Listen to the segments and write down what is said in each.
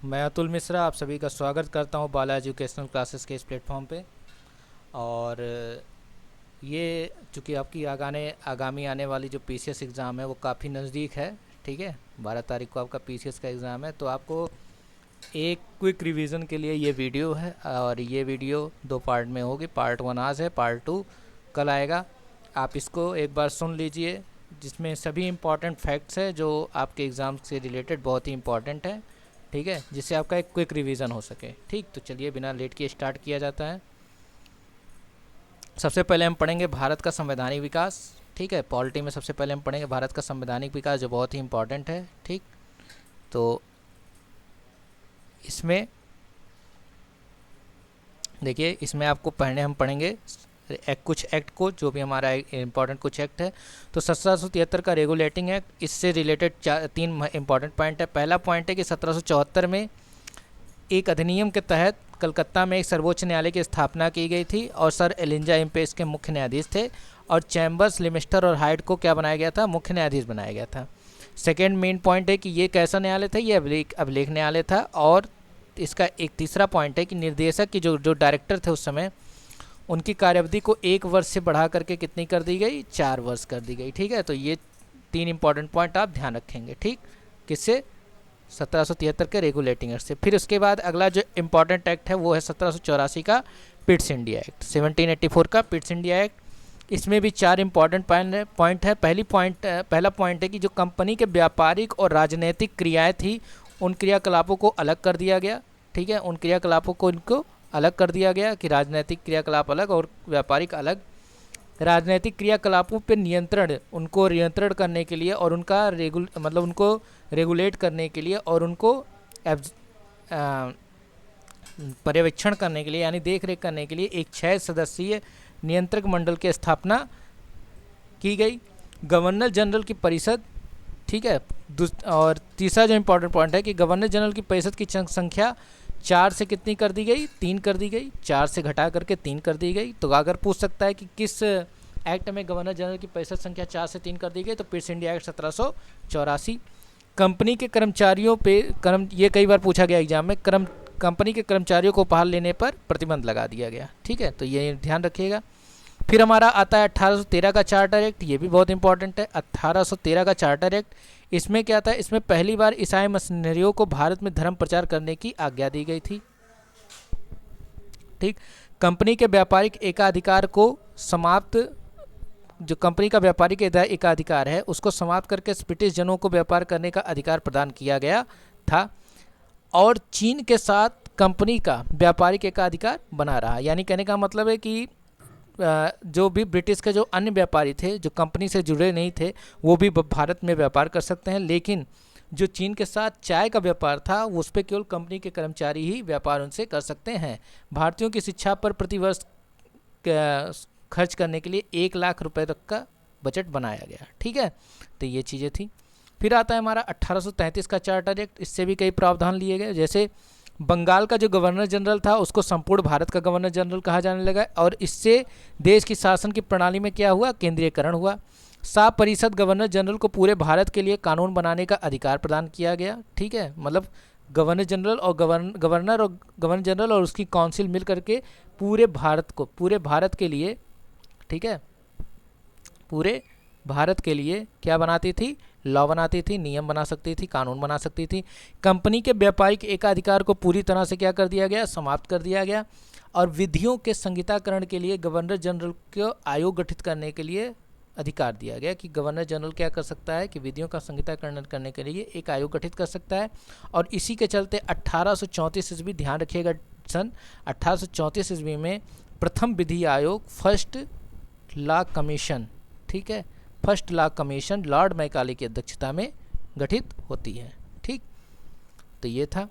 मैं अतुल मिश्रा आप सभी का स्वागत करता हूं बाला एजुकेशनल क्लासेस के इस प्लेटफॉर्म पे। और ये चूँकि आपकी आगामी आने वाली जो पीसीएस एग्ज़ाम है वो काफ़ी नज़दीक है। ठीक है, 12 तारीख को आपका पीसीएस का एग्ज़ाम है, तो आपको एक क्विक रिवीजन के लिए ये वीडियो है। और ये वीडियो दो पार्ट में होगी। पार्ट 1 आज है, पार्ट 2 कल आएगा। आप इसको एक बार सुन लीजिए, जिसमें सभी इम्पॉर्टेंट फैक्ट्स है जो आपके एग्ज़ाम से रिलेटेड बहुत ही इम्पॉर्टेंट है। ठीक है, जिससे आपका एक क्विक रिवीजन हो सके। ठीक, तो चलिए बिना लेट किए स्टार्ट किया जाता है। सबसे पहले हम पढ़ेंगे भारत का संवैधानिक विकास। ठीक है, पॉलिटी में सबसे पहले हम पढ़ेंगे भारत का संवैधानिक विकास, जो बहुत ही इम्पॉर्टेंट है। ठीक, तो इसमें देखिए, इसमें आपको हम पढ़ेंगे कुछ एक्ट को, जो भी हमारा इम्पॉर्टेंट कुछ एक्ट है। तो 1773 का रेगुलेटिंग एक्ट, इससे रिलेटेड तीन इम्पॉर्टेंट पॉइंट है। पहला पॉइंट है कि 1774 में एक अधिनियम के तहत कलकत्ता में एक सर्वोच्च न्यायालय की स्थापना की गई थी और सर एलिंजा इम्पे इसके मुख्य न्यायाधीश थे। और चैम्बर्स, लिमिस्टर और हाइड को क्या बनाया गया था? मुख्य न्यायाधीश बनाया गया था। सेकेंड मेन पॉइंट है कि ये कैसा न्यायालय था? ये अभिलेख न्यायालय था। और इसका एक तीसरा पॉइंट है कि निर्देशक की जो डायरेक्टर थे उस समय, उनकी कार्यावधि को 1 वर्ष से बढ़ा करके कितनी कर दी गई? 4 वर्ष कर दी गई। ठीक है, तो ये तीन इंपॉर्टेंट पॉइंट आप ध्यान रखेंगे। ठीक, किससे? 1773 के रेगुलेटिंग एक्ट से। फिर उसके बाद अगला जो इम्पॉर्टेंट एक्ट है वो है 1784 का पिट्स इंडिया एक्ट, 1784 का पिट्स इंडिया एक्ट। इसमें भी चार इंपॉर्टेंट पॉइंट है। पहला पॉइंट है कि जो कंपनी के व्यापारिक और राजनीतिक क्रियाएं थी, उन क्रियाकलापों को अलग कर दिया गया। ठीक है, उन क्रियाकलापों को इनको अलग कर दिया गया कि राजनीतिक क्रियाकलाप अलग और व्यापारिक अलग। राजनीतिक क्रियाकलापों पर उनको नियंत्रण करने के लिए और उनका उनको रेगुलेट करने के लिए और उनको पर्यवेक्षण करने के लिए, यानी देख रेख करने के लिए एक 6 सदस्यीय नियंत्रक मंडल की स्थापना की गई। गवर्नर जनरल की परिषद। ठीक है, और तीसरा जो इम्पोर्टेंट पॉइंट है कि गवर्नर जनरल की परिषद की संख्या 4 से कितनी कर दी गई? 3 कर दी गई। 4 से घटा करके 3 कर दी गई। तो अगर पूछ सकता है कि किस एक्ट में गवर्नर जनरल की परिषद संख्या 4 से 3 कर दी गई, तो पिट्स इंडिया एक्ट 1784। कंपनी के कर्मचारियों पे ये कई बार पूछा गया एग्जाम में, कंपनी के कर्मचारियों को उपहार लेने पर प्रतिबंध लगा दिया गया। ठीक है, तो ये ध्यान रखिएगा। फिर हमारा आता है 1813 का चार्टर एक्ट। ये भी बहुत इंपॉर्टेंट है। 1813 का चार्टर एक्ट, इसमें क्या था? इसमें पहली बार ईसाई मिशनरियों को भारत में धर्म प्रचार करने की आज्ञा दी गई थी। ठीक, कंपनी के व्यापारिक एकाधिकार को समाप्त, जो कंपनी का व्यापारिक एकाधिकार है उसको समाप्त करके ब्रिटिश जनों को व्यापार करने का अधिकार प्रदान किया गया था। और चीन के साथ कंपनी का व्यापारिक एकाधिकार बना रहा। यानी कहने का मतलब है कि जो भी ब्रिटिश के जो अन्य व्यापारी थे, जो कंपनी से जुड़े नहीं थे, वो भी भारत में व्यापार कर सकते हैं। लेकिन जो चीन के साथ चाय का व्यापार था, उस पर केवल कंपनी के कर्मचारी ही व्यापार उनसे कर सकते हैं। भारतीयों की शिक्षा पर प्रतिवर्ष खर्च करने के लिए 1 लाख रुपए तक का बजट बनाया गया। ठीक है, तो ये चीज़ें थी। फिर आता है हमारा 1833 का चार्टर एक्ट। इससे भी कई प्रावधान लिए गए, जैसे बंगाल का जो गवर्नर जनरल था उसको संपूर्ण भारत का गवर्नर जनरल कहा जाने लगा। और इससे देश की शासन की प्रणाली में क्या हुआ? केंद्रीयकरण हुआ। साफ परिषद गवर्नर जनरल को पूरे भारत के लिए कानून बनाने का अधिकार प्रदान किया गया। ठीक है, मतलब गवर्नर जनरल और उसकी काउंसिल मिल करके पूरे भारत के लिए, ठीक है, पूरे भारत के लिए क्या बनाती थी? लॉ बनाती थी, नियम बना सकती थी, कानून बना सकती थी। कंपनी के व्यापारिक एकाधिकार को पूरी तरह से क्या कर दिया गया? समाप्त कर दिया गया। और विधियों के संहिताकरण के लिए गवर्नर जनरल को आयोग गठित करने के लिए अधिकार दिया गया कि गवर्नर जनरल क्या कर सकता है कि विधियों का संहिताकरण करने के लिए एक आयोग गठित कर सकता है। और इसी के चलते 1834 ईस्वी, ध्यान रखिएगा, सन 1834 ईस्वी में प्रथम विधि आयोग, फर्स्ट लॉ कमीशन, ठीक है, first law commission Lord Macaulay की अध्यक्षता में गठित होती है। ठीक, तो ये था।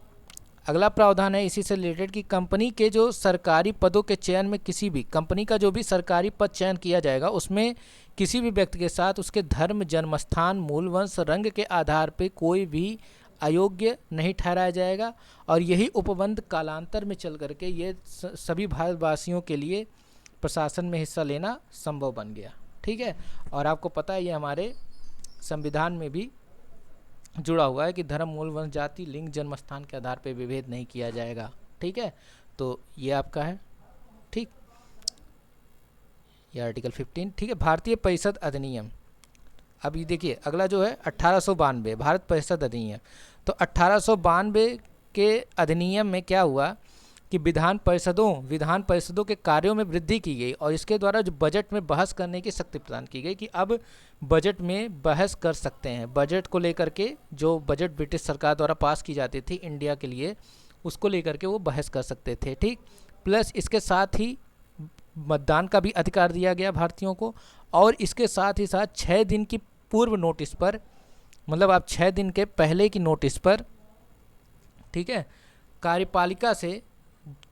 अगला प्रावधान है इसी से रिलेटेड कि कंपनी के जो सरकारी पदों के चयन में किसी भी कंपनी का जो भी सरकारी पद चयन किया जाएगा, उसमें किसी भी व्यक्ति के साथ उसके धर्म, जन्मस्थान, मूल वंश, रंग के आधार पर कोई भी अयोग्य नहीं ठहराया जाएगा। और यही उपबंध कालांतर में चल करके ये सभी भारतवासियों के लिए प्रशासन में हिस्सा लेना संभव बन गया। ठीक है, और आपको पता है ये हमारे संविधान में भी जुड़ा हुआ है कि धर्म, मूल, वंश, जाति, लिंग, जन्म स्थान के आधार पर विभेद नहीं किया जाएगा। ठीक है, तो ये आपका है। ठीक, ये आर्टिकल 15। ठीक है, भारतीय परिषद अधिनियम। अब ये देखिए अगला जो है 1892 भारत परिषद अधिनियम। तो 1892 के अधिनियम में क्या हुआ कि विधान परिषदों के कार्यों में वृद्धि की गई और इसके द्वारा जो बजट में बहस करने की शक्ति प्रदान की गई कि अब बजट में बहस कर सकते हैं। बजट को लेकर के जो बजट ब्रिटिश सरकार द्वारा पास की जाती थी इंडिया के लिए, उसको लेकर के वो बहस कर सकते थे। ठीक, प्लस इसके साथ ही मतदान का भी अधिकार दिया गया भारतीयों को, और इसके साथ ही साथ 6 दिन की पूर्व नोटिस पर, मतलब आप 6 दिन के पहले की नोटिस पर, ठीक है, कार्यपालिका से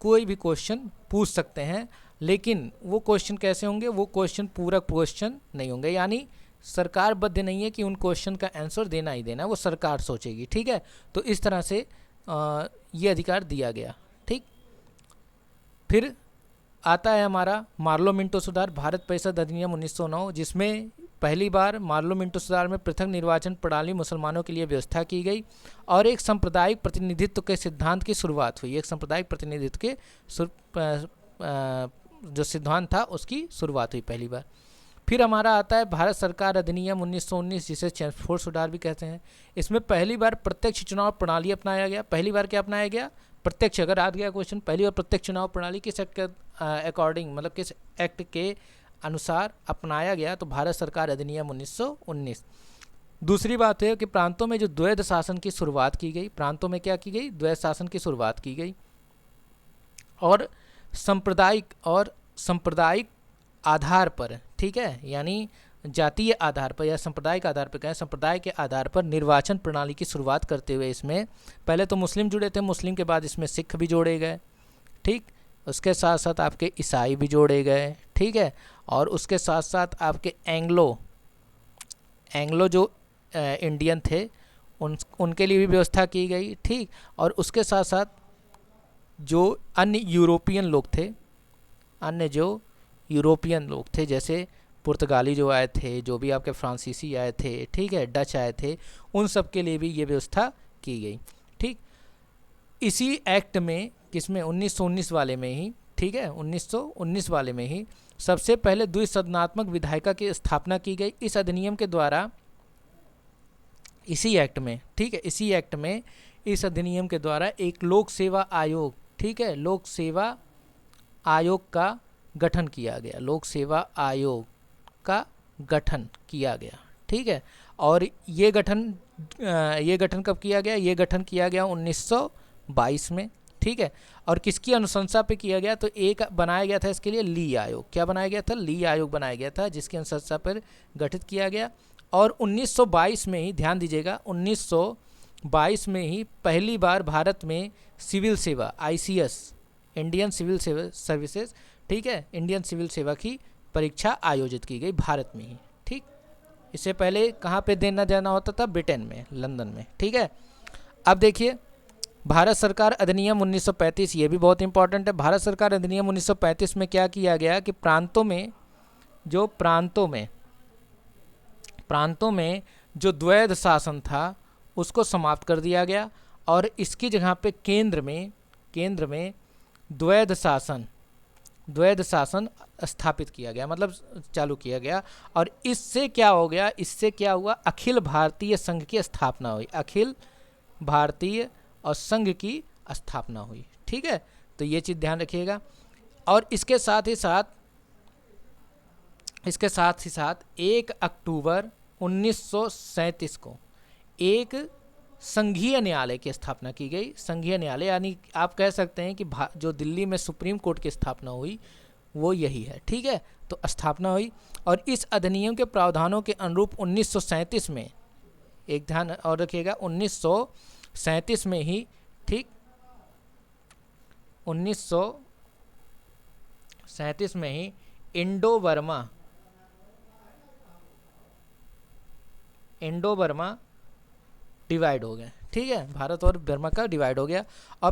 कोई भी क्वेश्चन पूछ सकते हैं। लेकिन वो क्वेश्चन कैसे होंगे? वो क्वेश्चन पूरक क्वेश्चन नहीं होंगे, यानी सरकार बद्ध नहीं है कि उन क्वेश्चन का आंसर देना ही देना, वो सरकार सोचेगी। ठीक है, तो इस तरह से ये अधिकार दिया गया। ठीक, फिर आता है हमारा मार्लो मिंटो सुधार, भारत परिषद अधिनियम 1909, जिसमें पहली बार मार्लो मिंटो सुधार में पृथक निर्वाचन प्रणाली मुसलमानों के लिए व्यवस्था की गई और एक सांप्रदायिक प्रतिनिधित्व के सिद्धांत की शुरुआत हुई। एक सांप्रदायिक प्रतिनिधित्व के जो सिद्धांत था उसकी शुरुआत हुई पहली बार। फिर हमारा आता है भारत सरकार अधिनियम 1919, जिसे चेम्सफोर्ड सुधार भी कहते हैं। इसमें पहली बार प्रत्यक्ष चुनाव प्रणाली अपनाया गया। पहली बार क्या अपनाया गया? प्रत्यक्ष। अगर आ गया क्वेश्चन, पहली बार प्रत्यक्ष चुनाव प्रणाली किस एक्ट के अकॉर्डिंग, मतलब किस एक्ट के अनुसार अपनाया गया? तो भारत सरकार अधिनियम 1919। दूसरी बात है कि प्रांतों में जो द्वैध शासन की शुरुआत की गई, प्रांतों में क्या की गई? द्वैध शासन की शुरुआत की गई और सांप्रदायिक आधार पर, ठीक है, यानी जातीय आधार पर या सांप्रदायिक आधार पर कहें, संप्रदाय के आधार पर निर्वाचन प्रणाली की शुरुआत करते हुए इसमें पहले तो मुस्लिम जुड़े थे, मुस्लिम के बाद इसमें सिख भी जोड़े गए। ठीक, उसके साथ साथ आपके ईसाई भी जोड़े गए। ठीक है, और उसके साथ साथ आपके एंग्लो जो इंडियन थे उनके लिए भी व्यवस्था की गई। ठीक, और उसके साथ साथ जो अन्य यूरोपियन लोग थे, जैसे पुर्तगाली जो आए थे, जो भी आपके फ्रांसीसी आए थे, ठीक है, डच आए थे, उन सब के लिए भी ये व्यवस्था की गई। ठीक, इसी एक्ट में, किसमें? 1919 वाले में ही, ठीक है, 1919 वाले में ही सबसे पहले द्विसदनात्मक विधायिका की स्थापना की गई। इस अधिनियम के द्वारा, इसी एक्ट में, ठीक है, इसी एक्ट में, इस अधिनियम के द्वारा एक लोक सेवा आयोग, ठीक है, लोक सेवा आयोग का गठन किया गया। लोक सेवा आयोग का गठन किया गया। ठीक है, और ये गठन कब किया गया? ये गठन किया गया 1922 में। ठीक है, और किसकी अनुशंसा पे किया गया? तो एक बनाया गया था इसके लिए ली आयोग। क्या बनाया गया था? ली आयोग बनाया गया था, जिसकी अनुशंसा पर गठित किया गया। और 1922 में ही, ध्यान दीजिएगा, 1922 में ही पहली बार भारत में सिविल सेवा, ICS, इंडियन सिविल सर्विसेज, ठीक है, इंडियन सिविल सेवा की परीक्षा आयोजित की गई भारत में ही। ठीक, इससे पहले कहाँ पे देना जाना होता था? ब्रिटेन में, लंदन में। ठीक है, अब देखिए भारत सरकार अधिनियम 1935, ये भी बहुत इंपॉर्टेंट है। भारत सरकार अधिनियम 1935 में क्या किया गया कि प्रांतों में जो द्वैध शासन था उसको समाप्त कर दिया गया और इसकी जगह पे केंद्र में द्वैध शासन स्थापित किया गया, मतलब चालू किया गया। और इससे क्या हो गया? इससे क्या हुआ? अखिल भारतीय संघ की स्थापना हुई। अखिल भारतीय और संघ की स्थापना हुई। ठीक है, तो ये चीज़ ध्यान रखिएगा। और इसके साथ ही साथ 1 अक्टूबर 1937 को एक संघीय न्यायालय की स्थापना की गई। संघीय न्यायालय यानी आप कह सकते हैं कि जो दिल्ली में सुप्रीम कोर्ट की स्थापना हुई वो यही है। ठीक है, तो स्थापना हुई और इस अधिनियम के प्रावधानों के अनुरूप 1937 में, एक ध्यान और रखिएगा, 1937 में ही, ठीक, 1937 में ही इंडो बर्मा डिवाइड हो गए। ठीक है, भारत और बर्मा का डिवाइड हो गया और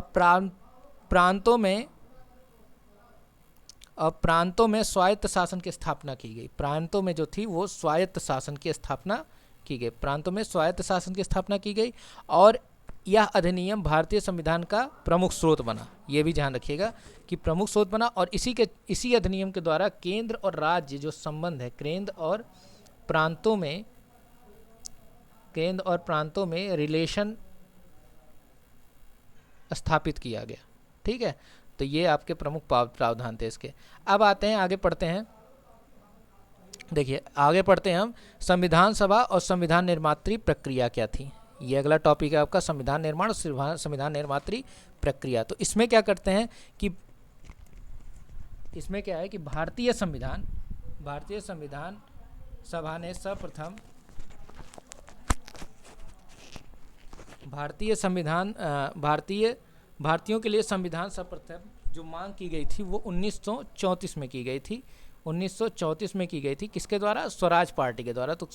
प्रांतों में स्वायत्त शासन की स्थापना की गई। प्रांतों में जो थी वो स्वायत्त शासन की स्थापना की गई, प्रांतों में स्वायत्त शासन की स्थापना की गई और यह अधिनियम भारतीय संविधान का प्रमुख स्रोत बना। ये भी ध्यान रखिएगा कि प्रमुख स्रोत बना और इसी अधिनियम के द्वारा केंद्र और राज्य जो संबंध है केंद्र और प्रांतों में रिलेशन स्थापित किया गया। ठीक है, तो ये आपके प्रमुख प्रावधान थे इसके। अब आते हैं आगे पढ़ते हैं, देखिए आगे पढ़ते हैं हम संविधान सभा और संविधान निर्मात्री प्रक्रिया क्या थी। ये अगला टॉपिक है आपका संविधान निर्माण और संविधान निर्मात्री प्रक्रिया। तो इसमें क्या करते हैं कि इसमें क्या है कि भारतीय संविधान सभा ने सर्वप्रथम भारतीयों के लिए संविधान सर्वप्रथम जो मांग की गई थी वो 1934 में की गई थी। 1934 में की गई थी किसके द्वारा? स्वराज पार्टी के द्वारा। तो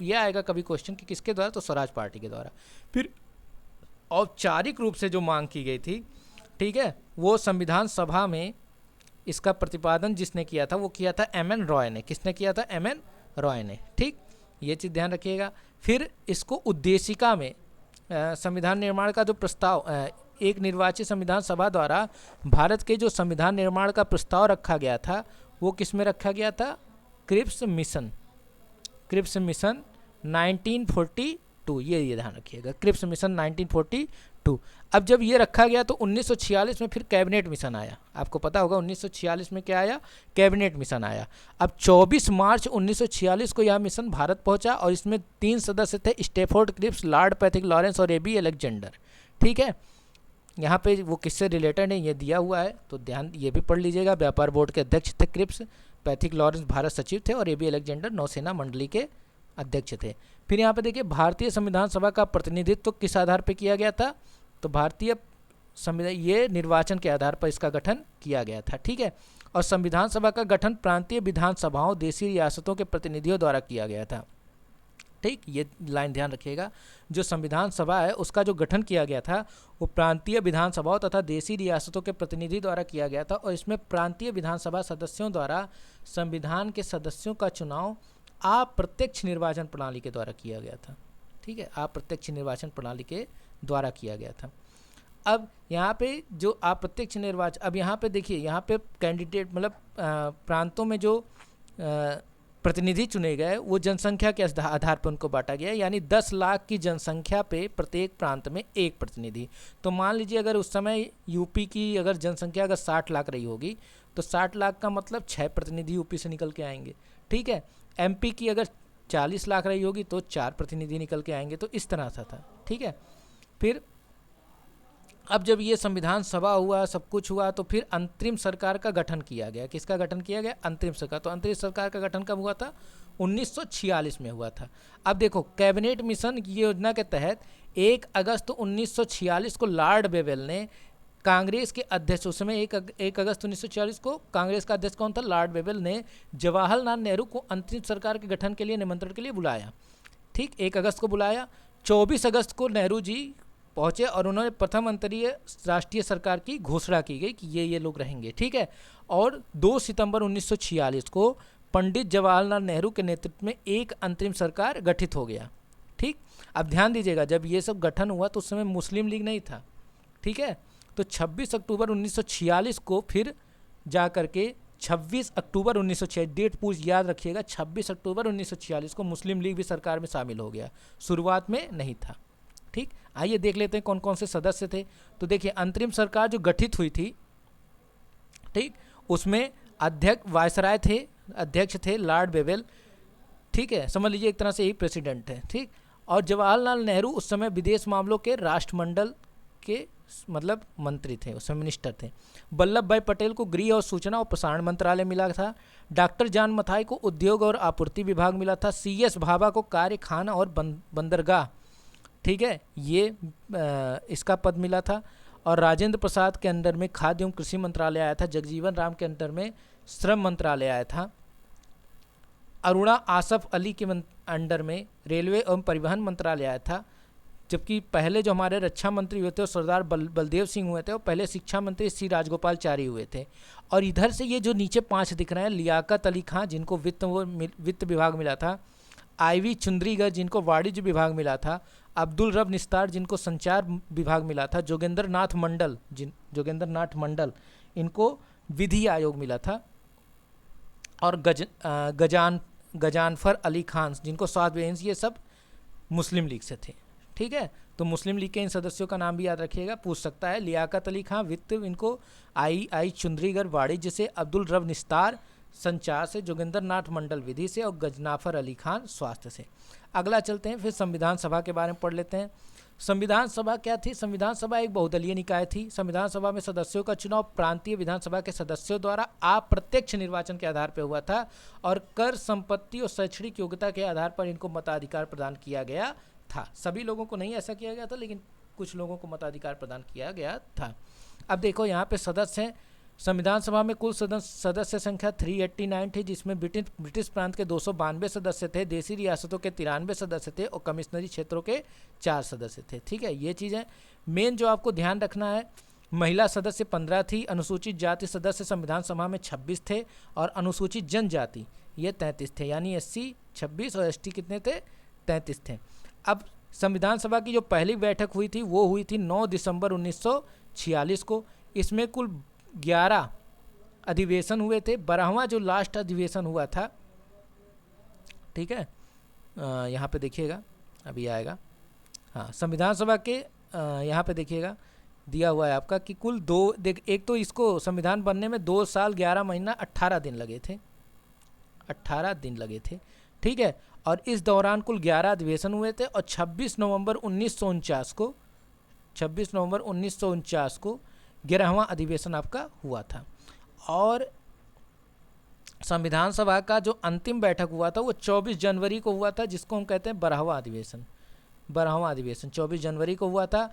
यह आएगा कभी क्वेश्चन कि किसके द्वारा? तो स्वराज पार्टी के द्वारा। फिर औपचारिक रूप से जो मांग की गई थी, ठीक है, वो संविधान सभा में इसका प्रतिपादन जिसने किया था वो किया था एम.एन. रॉय ने। किसने किया था? एम.एन. रॉय ने। ठीक, ये चीज़ ध्यान रखिएगा। फिर इसको उद्देशिका में संविधान निर्माण का जो प्रस्ताव एक निर्वाचित संविधान सभा द्वारा भारत के जो संविधान निर्माण का प्रस्ताव रखा गया था वो किस में रखा गया था? Cripps mission 1942। ये ध्यान रखिएगा, क्रिप्स मिशन 1942। अब जब ये रखा गया तो 1946 में फिर कैबिनेट मिशन आया। आपको पता होगा 1946 में क्या आया? कैबिनेट मिशन आया। अब 24 मार्च 1946 को यह मिशन भारत पहुंचा और इसमें 3 सदस्य थे, Stafford Cripps, Lord Pethick Lawrence और ए.बी. अलेक्जेंडर। ठीक है, यहाँ पे वो किससे रिलेटेड है ये दिया हुआ है, तो ध्यान ये भी पढ़ लीजिएगा। व्यापार बोर्ड के अध्यक्ष थे क्रिप्स, पैथिक लॉरेंस भारत सचिव थे और ए.बी. अलेक्जेंडर नौसेना मंडली के अध्यक्ष थे। फिर यहाँ पे देखिए भारतीय संविधान सभा का प्रतिनिधित्व किस आधार पर किया गया था? तो भारतीय संविधान ये निर्वाचन के आधार पर इसका गठन किया गया था। ठीक है, और संविधान सभा का गठन प्रांतीय विधानसभाओं, देशी रियासतों के प्रतिनिधियों द्वारा किया गया था। ठीक, ये लाइन ध्यान रखिएगा। जो संविधान सभा है उसका जो गठन किया गया था वो प्रांतीय विधानसभाओं तथा देशी रियासतों के प्रतिनिधि द्वारा किया गया था और इसमें प्रांतीय विधानसभा सदस्यों द्वारा संविधान के सदस्यों का चुनाव अप्रत्यक्ष निर्वाचन प्रणाली के द्वारा किया गया था। ठीक है, अप्रत्यक्ष निर्वाचन प्रणाली के द्वारा किया गया था। अब यहाँ पे जो अप्रत्यक्ष निर्वाचन, अब यहाँ पे देखिए यहाँ पे कैंडिडेट मतलब प्रांतों में जो प्रतिनिधि चुने गए वो जनसंख्या के आधार पर उनको बांटा गया, यानी 10 लाख की जनसंख्या पे प्रत्येक प्रांत में एक प्रतिनिधि। तो मान लीजिए अगर उस समय यूपी की अगर जनसंख्या अगर 60 लाख रही होगी तो 60 लाख का मतलब 6 प्रतिनिधि यूपी से निकल के आएंगे। ठीक है, एमपी की अगर 40 लाख रही होगी तो 4 प्रतिनिधि निकल के आएंगे। तो इस तरह सा था। ठीक है, फिर अब जब ये संविधान सभा हुआ, सब कुछ हुआ, तो फिर अंतरिम सरकार का गठन किया गया। किसका गठन किया गया? अंतरिम सरकार। तो अंतरिम सरकार का गठन कब हुआ था? 1946 में हुआ था। अब देखो कैबिनेट मिशन की योजना के तहत 1 अगस्त 1946 को लॉर्ड बेवेल ने कांग्रेस के अध्यक्ष, उस समय 1 अगस्त 1946 को कांग्रेस का अध्यक्ष कौन था? लॉर्ड बेवेल ने जवाहरलाल नेहरू को अंतरिम सरकार के गठन के लिए निमंत्रण के लिए बुलाया। ठीक, 1 अगस्त को बुलाया। 24 अगस्त को नेहरू जी पहुंचे और उन्होंने प्रथम अंतरीय राष्ट्रीय सरकार की घोषणा की गई कि ये लोग रहेंगे। ठीक है, और 2 सितंबर 1946 को पंडित जवाहरलाल नेहरू के नेतृत्व में एक अंतरिम सरकार गठित हो गया। ठीक, अब ध्यान दीजिएगा जब ये सब गठन हुआ तो उस समय मुस्लिम लीग नहीं था। ठीक है, तो 26 अक्टूबर 1946 को फिर जा करके 26 अक्टूबर 1946, डेट पूछ याद रखिएगा, 26 अक्टूबर 1946 को मुस्लिम लीग भी सरकार में शामिल हो गया, शुरुआत में नहीं था। ठीक, आइए देख लेते हैं कौन कौन से सदस्य थे। तो देखिए अंतरिम सरकार जो गठित हुई थी, ठीक, उसमें अध्यक्ष वायसराय थे, अध्यक्ष थे लॉर्ड बेवेल। ठीक है, समझ लीजिए एक तरह से यही प्रेसिडेंट है। ठीक, और जवाहरलाल नेहरू उस समय विदेश मामलों के राष्ट्रमंडल के मतलब मंत्री थे, उस समय मिनिस्टर थे। वल्लभ भाई पटेल को गृह और सूचना और प्रसारण मंत्रालय मिला था। डॉक्टर जॉन मथाई को उद्योग और आपूर्ति विभाग मिला था। C.S. भाभा को कार्य, खान और बंदरगाह, ठीक है, ये इसका पद मिला था। और राजेंद्र प्रसाद के अंडर में खाद्य एवं कृषि मंत्रालय आया था। जगजीवन राम के अंडर में श्रम मंत्रालय आया था। अरुणा आसफ अली के अंडर में रेलवे एवं परिवहन मंत्रालय आया था। जबकि पहले जो हमारे रक्षा मंत्री हुए थे वो सरदार बलदेव सिंह हुए थे और पहले शिक्षा मंत्री C. राजगोपालचारी हुए थे। और इधर से ये जो नीचे 5 दिख रहे हैं, लियाकत अली खां जिनको वित्त विभाग मिला था, IV चुंद्रीगर जिनको वाणिज्य विभाग मिला था, अब्दुल रब निस्तार जिनको संचार विभाग मिला था, जोगेंद्र नाथ मंडल इनको विधि आयोग मिला था, और गजानफर अली खान जिनको स्वास्थ्य एजेंसी, ये सब मुस्लिम लीग से थे। ठीक है, तो मुस्लिम लीग के इन सदस्यों का नाम भी याद रखिएगा, पूछ सकता है। लियाकत अली खान वित्त, इनको आई चुंद्रीगर वाणिज्य से, अब्दुल रब निस्तार संचार से, जोगिंदर नाथ मंडल विधि से, और गजनाफर अली खान स्वास्थ्य से। अगला चलते हैं, फिर संविधान सभा के बारे में पढ़ लेते हैं। संविधान सभा क्या थी? संविधान सभा एक बहुदलीय निकाय थी। संविधान सभा में सदस्यों का चुनाव प्रांतीय विधानसभा के सदस्यों द्वारा अप्रत्यक्ष निर्वाचन के आधार पर हुआ था, और कर, संपत्ति और शैक्षणिक योग्यता के आधार पर इनको मताधिकार प्रदान किया गया था। सभी लोगों को नहीं ऐसा किया गया था, लेकिन कुछ लोगों को मताधिकार प्रदान किया गया था। अब देखो यहाँ पे सदस्य हैं। संविधान सभा में कुल सदस्य संख्या 389 थी, जिसमें ब्रिटिश प्रांत के 292 सदस्य थे, देशी रियासतों के 93 सदस्य थे, और कमिश्नरी क्षेत्रों के 4 सदस्य थे। ठीक है, ये चीज़ें मेन जो आपको ध्यान रखना है। महिला सदस्य 15 थी, अनुसूचित जाति सदस्य संविधान सभा में 26 थे, और अनुसूचित जनजाति ये 33 थे, यानी SC 26 और ST कितने थे? 33 थे। अब संविधान सभा की जो पहली बैठक हुई थी वो हुई थी 9 दिसंबर 1946 को। इसमें कुल 11 अधिवेशन हुए थे। 12वां जो लास्ट अधिवेशन हुआ था, ठीक है, यहाँ पे देखिएगा, अभी आएगा। हाँ, संविधान सभा के यहाँ पे देखिएगा दिया हुआ है आपका कि कुल एक तो इसको संविधान बनने में 2 साल 11 महीना 18 दिन लगे थे, 18 दिन लगे थे। ठीक है, और इस दौरान कुल 11 अधिवेशन हुए थे, और 26 नवंबर 1949 को 11वां अधिवेशन आपका हुआ था। और संविधान सभा का जो अंतिम बैठक हुआ था वो 24 जनवरी को हुआ था, जिसको हम कहते हैं 12वां अधिवेशन। 12वां अधिवेशन 24 जनवरी को हुआ था।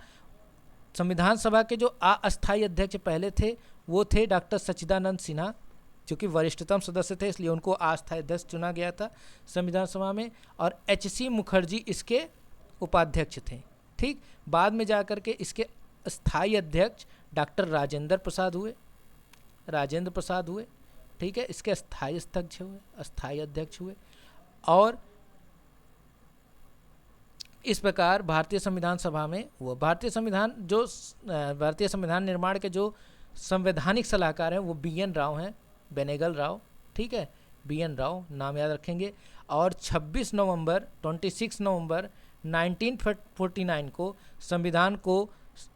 संविधान सभा के जो अस्थायी अध्यक्ष पहले थे वो थे डॉक्टर सच्चिदानंद सिन्हा, जो कि वरिष्ठतम सदस्य थे, इसलिए उनको अस्थायी अध्यक्ष चुना गया था संविधान सभा में, और HC मुखर्जी इसके उपाध्यक्ष थे। ठीक, बाद में जाकर के इसके स्थायी अध्यक्ष डॉक्टर राजेंद्र प्रसाद हुए। ठीक है, इसके स्थायी अध्यक्ष हुए। और इस प्रकार भारतीय संविधान सभा में वो भारतीय संविधान निर्माण के जो संवैधानिक सलाहकार हैं वो BN राव हैं, बेनेगल राव। ठीक है, BN राव नाम याद रखेंगे। और 26 नवंबर 1949 को संविधान को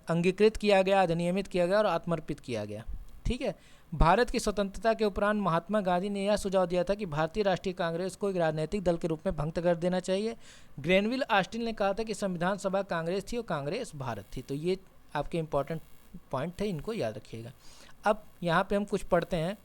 अंगीकृत किया गया, अधिनियमित किया गया और आत्मर्पित किया गया। ठीक है, भारत की स्वतंत्रता के उपरांत महात्मा गांधी ने यह सुझाव दिया था कि भारतीय राष्ट्रीय कांग्रेस को एक राजनीतिक दल के रूप में भंग कर देना चाहिए। ग्रेनविल ऑस्टिन ने कहा था कि संविधान सभा कांग्रेस थी और कांग्रेस भारत थी। तो ये आपके इंपॉर्टेंट पॉइंट थे, इनको याद रखिएगा। अब यहाँ पे हम कुछ पढ़ते हैं।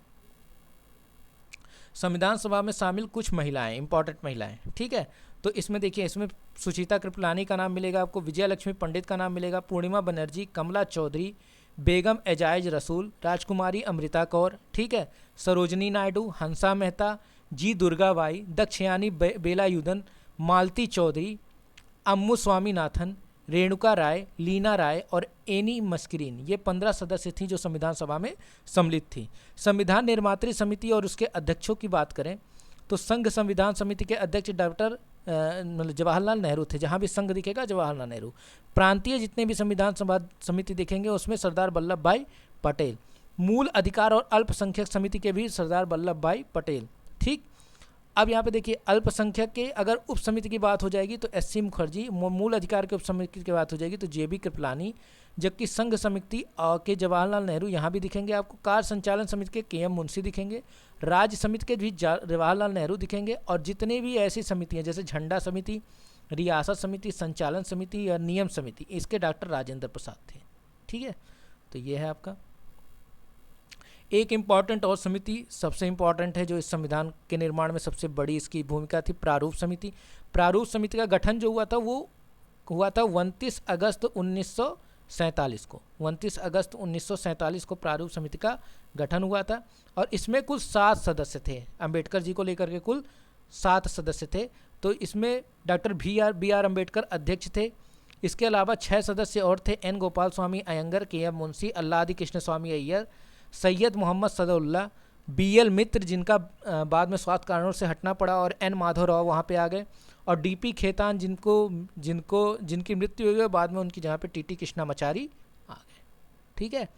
संविधान सभा में शामिल कुछ महिलाएं, इंपॉर्टेंट महिलाएं। ठीक है, तो इसमें देखिए, इसमें सुचिता कृपलानी का नाम मिलेगा आपको, विजय लक्ष्मी पंडित का नाम मिलेगा, पूर्णिमा बनर्जी, कमला चौधरी, बेगम एजाज रसूल, राजकुमारी अमृता कौर, ठीक है, सरोजनी नायडू, हंसा मेहता, जी दुर्गाबाई, दक्षयानी बेलायुधन, मालती चौधरी, अम्मू स्वामीनाथन, रेणुका राय, लीना राय और एनी मस्करीन, ये 15 सदस्य थीं जो संविधान सभा में सम्मिलित थी। संविधान निर्मात्री समिति और उसके अध्यक्षों की बात करें तो संघ संविधान समिति के अध्यक्ष डॉक्टर जवाहरलाल नेहरू थे, जहाँ भी संघ दिखेगा जवाहरलाल नेहरू। प्रांतीय जितने भी संविधान समिति दिखेंगे उसमें सरदार वल्लभ भाई पटेल। मूल अधिकार और अल्पसंख्यक समिति के भी सरदार वल्लभ भाई पटेल। ठीक, अब यहाँ पे देखिए, अल्पसंख्यक के अगर उप समिति की बात हो जाएगी तो SC मुखर्जी, मूल अधिकार के उप समिति की बात हो जाएगी तो JB कृपलानी, जबकि संघ समिति के जवाहरलाल नेहरू यहाँ भी दिखेंगे आपको। कार्य संचालन समिति के KM मुंशी दिखेंगे, राज्य समिति के भी जवाहरलाल नेहरू दिखेंगे, और जितने भी ऐसी समितियाँ जैसे झंडा समिति, रियासत समिति, संचालन समिति या नियम समिति, इसके डॉक्टर राजेंद्र प्रसाद थे। ठीक है, तो ये है आपका। एक इम्पॉर्टेंट और समिति सबसे इम्पॉर्टेंट है जो इस संविधान के निर्माण में सबसे बड़ी इसकी भूमिका थी, प्रारूप समिति। प्रारूप समिति का गठन जो हुआ था वो हुआ था 29 अगस्त 1947 को। 29 अगस्त 1947 को प्रारूप समिति का गठन हुआ था, और इसमें कुल 7 सदस्य थे। अंबेडकर जी को लेकर के कुल 7 सदस्य थे। तो इसमें डॉक्टर BR अम्बेडकर अध्यक्ष थे। इसके अलावा 6 सदस्य और थे, N गोपाल स्वामी अयंगर, KM मुंशी, अल्लादी कृष्ण स्वामी अय्यर, सैयद मोहम्मद सदउल्ला, BL मित्र जिनका बाद में स्वास्थ्य कारणों से हटना पड़ा, और N माधव राव वहाँ पे आ गए, और डीपी खेतान जिनकी मृत्यु हुई है, बाद में उनकी जहाँ पे टीटी कृष्णामाचारी आ गए। ठीक है,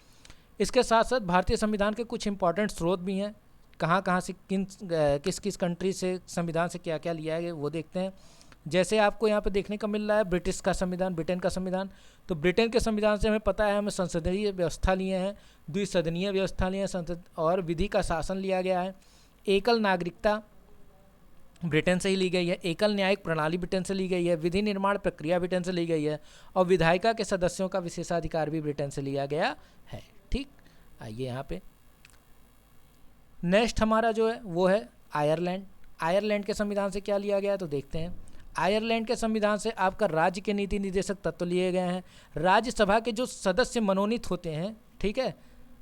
इसके साथ साथ भारतीय संविधान के कुछ इंपॉर्टेंट स्रोत भी हैं, कहाँ से किस किस कंट्री से संविधान से क्या क्या लिया है वो देखते हैं। जैसे आपको यहाँ पे देखने को मिल रहा है ब्रिटिश का संविधान, ब्रिटेन का संविधान। तो ब्रिटेन के संविधान से हमें पता है हमें संसदीय व्यवस्था लिए हैं, द्विसदनीय व्यवस्था लिए हैं, संसद और विधि का शासन लिया गया है। एकल नागरिकता ब्रिटेन से ही ली गई है, एकल न्यायिक प्रणाली ब्रिटेन से ली गई है, विधि निर्माण प्रक्रिया ब्रिटेन से ली गई है, और विधायिका के सदस्यों का विशेषाधिकार भी ब्रिटेन से लिया गया है। ठीक, आइए यहाँ पे नेक्स्ट हमारा जो है वो है आयरलैंड। आयरलैंड के संविधान से क्या लिया गया है तो देखते हैं। आयरलैंड के संविधान से आपका राज्य के नीति निर्देशक तत्व लिए गए हैं। राज्यसभा के जो सदस्य मनोनीत होते हैं, ठीक है,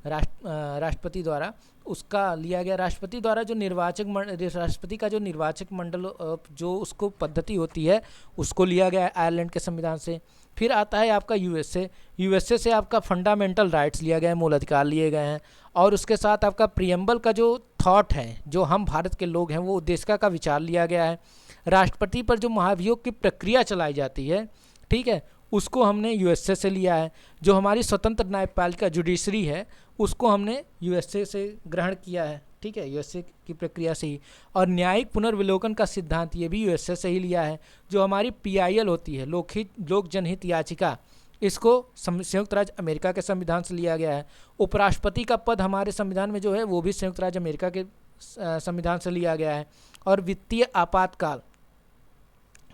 राष्ट्रपति द्वारा, उसका लिया गया। राष्ट्रपति द्वारा जो राष्ट्रपति का जो निर्वाचक मंडल जो उसको पद्धति होती है उसको लिया गया है आयरलैंड के संविधान से। फिर आता है आपका यूएसए से आपका फंडामेंटल राइट्स लिया गया है, मूल अधिकार लिए गए हैं। और उसके साथ आपका प्रियम्बल का जो थॉट है, जो हम भारत के लोग हैं वो उद्देश्य का विचार लिया गया है। राष्ट्रपति पर जो महाभियोग की प्रक्रिया चलाई जाती है, ठीक है, उसको हमने यूएसए से लिया है। जो हमारी स्वतंत्र न्यायपालिका जुडिशरी है उसको हमने यूएसए से ग्रहण किया है, ठीक है, यूएसए की प्रक्रिया से ही। और न्यायिक पुनर्विलोकन का सिद्धांत ये भी यूएसए से ही लिया है। जो हमारी पीआईएल होती है, लोक जनहित याचिका, इसको संयुक्त राज्य अमेरिका के संविधान से लिया गया है। उपराष्ट्रपति का पद हमारे संविधान में जो है वो भी संयुक्त राज्य अमेरिका के संविधान से लिया गया है। और वित्तीय आपातकाल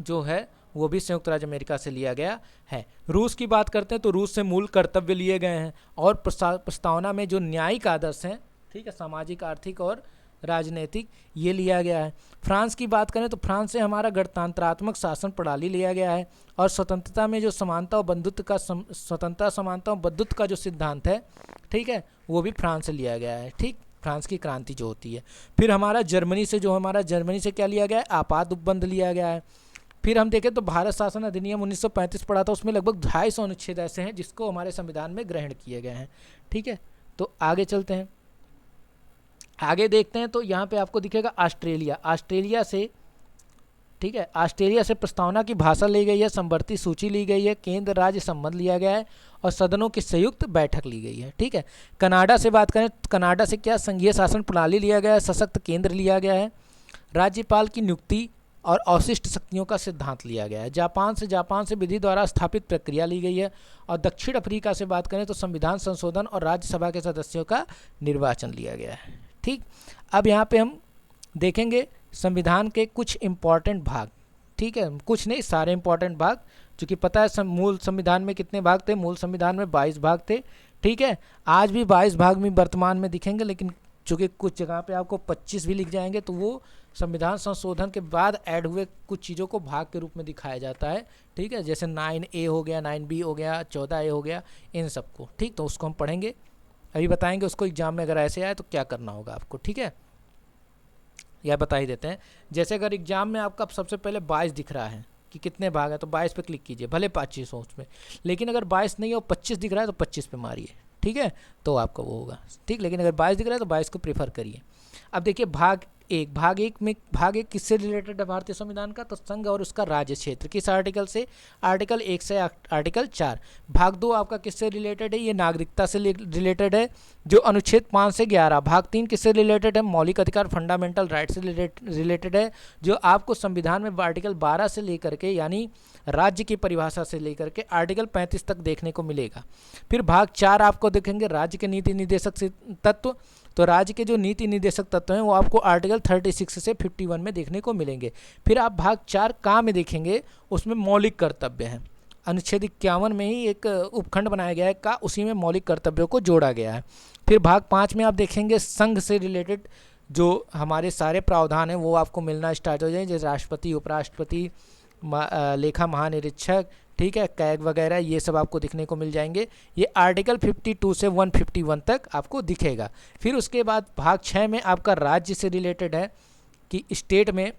जो है वो भी संयुक्त राज्य अमेरिका से लिया गया है। रूस की बात करते हैं तो रूस से मूल कर्तव्य लिए गए हैं। और प्रस्तावना में जो न्यायिक आदर्श हैं, ठीक है, सामाजिक, आर्थिक और राजनीतिक, ये लिया गया है। फ्रांस की बात करें तो फ्रांस से हमारा गणतंत्रात्मक शासन प्रणाली लिया गया है। और स्वतंत्रता में जो समानता और बंधुत्व का जो सिद्धांत है, ठीक है, वो भी फ्रांस से लिया गया है। ठीक, फ्रांस की क्रांति जो होती है। फिर हमारा जर्मनी से क्या लिया गया है, आपात उपबंध लिया गया है। फिर हम देखें तो भारत शासन अधिनियम 1935 पढ़ा था, उसमें लगभग 250 अनुच्छेद ऐसे हैं जिसको हमारे संविधान में ग्रहण किए गए हैं। ठीक है, तो आगे चलते हैं, आगे देखते हैं। तो यहाँ पे आपको दिखेगा ऑस्ट्रेलिया से, ठीक है, ऑस्ट्रेलिया से प्रस्तावना की भाषा ली गई है, संवर्ती सूची ली गई है, केंद्र राज्य संबंध लिया गया है और सदनों की संयुक्त बैठक ली गई है। ठीक है, कनाडा से बात करें तो कनाडा से क्या, संघीय शासन प्रणाली लिया गया है, सशक्त केंद्र लिया गया है, राज्यपाल की नियुक्ति और अवशिष्ट शक्तियों का सिद्धांत लिया गया है। जापान से विधि द्वारा स्थापित प्रक्रिया ली गई है। और दक्षिण अफ्रीका से बात करें तो संविधान संशोधन और राज्यसभा के सदस्यों का निर्वाचन लिया गया है। ठीक, अब यहाँ पे हम देखेंगे संविधान के कुछ इम्पॉर्टेंट भाग, ठीक है, कुछ नहीं, सारे इम्पॉर्टेंट भाग, चूँकि पता है मूल संविधान में कितने भाग थे, मूल संविधान में 22 भाग थे। ठीक है, आज भी 22 भाग में वर्तमान में दिखेंगे, लेकिन चूँकि कुछ जगह पे आपको 25 भी लिख जाएंगे तो वो संविधान संशोधन के बाद ऐड हुए कुछ चीज़ों को भाग के रूप में दिखाया जाता है। ठीक है, जैसे 9A हो गया, 9B हो गया, 14A हो गया, इन सबको। ठीक, तो उसको हम पढ़ेंगे, अभी बताएंगे उसको एग्जाम में अगर ऐसे आए तो क्या करना होगा आपको। ठीक है, यह बता ही देते हैं। जैसे अगर एग्जाम में आपका सबसे पहले 22 दिख रहा है कि कितने भाग है तो 22 पे क्लिक कीजिए, भले 25 हो उसमें, लेकिन अगर 22 नहीं हो 25 दिख रहा है तो 25 पे मारिए। ठीक है, तो आपका वो होगा। ठीक, लेकिन अगर 22 दिख रहा है तो 22 को प्रेफर करिए। अब देखिए भाग एक किससे रिलेटेड है भारतीय संविधान का, तो संघ और उसका राज्य क्षेत्र, किस आर्टिकल से, आर्टिकल 1 से आर्टिकल 4। भाग 2 आपका किससे रिलेटेड है, ये नागरिकता से रिलेटेड है, जो अनुच्छेद 5 से 11। भाग 3 किससे रिलेटेड है, मौलिक अधिकार फंडामेंटल राइट से रिलेटेड है, जो आपको संविधान में आर्टिकल 12 से लेकर के, यानी राज्य की परिभाषा से लेकर के आर्टिकल 35 तक देखने को मिलेगा। फिर भाग 4 आपको देखेंगे राज्य के नीति निर्देशक तत्व, तो राज्य के जो नीति निर्देशक तत्व हैं वो आपको आर्टिकल 36 से 51 में देखने को मिलेंगे। फिर आप भाग 4 का में देखेंगे, उसमें मौलिक कर्तव्य हैं, अनुच्छेद 51 में ही एक उपखंड बनाया गया है का, उसी में मौलिक कर्तव्यों को जोड़ा गया है। फिर भाग 5 में आप देखेंगे संघ से रिलेटेड जो हमारे सारे प्रावधान हैं वो आपको मिलना स्टार्ट हो जाएंगे, जैसे राष्ट्रपति, उपराष्ट्रपति, लेखा महानिरीक्षक, ठीक है, कैग वगैरह, ये सब आपको दिखने को मिल जाएंगे। ये आर्टिकल 52 से 151 तक आपको दिखेगा। फिर उसके बाद भाग 6 में आपका राज्य से रिलेटेड है कि स्टेट में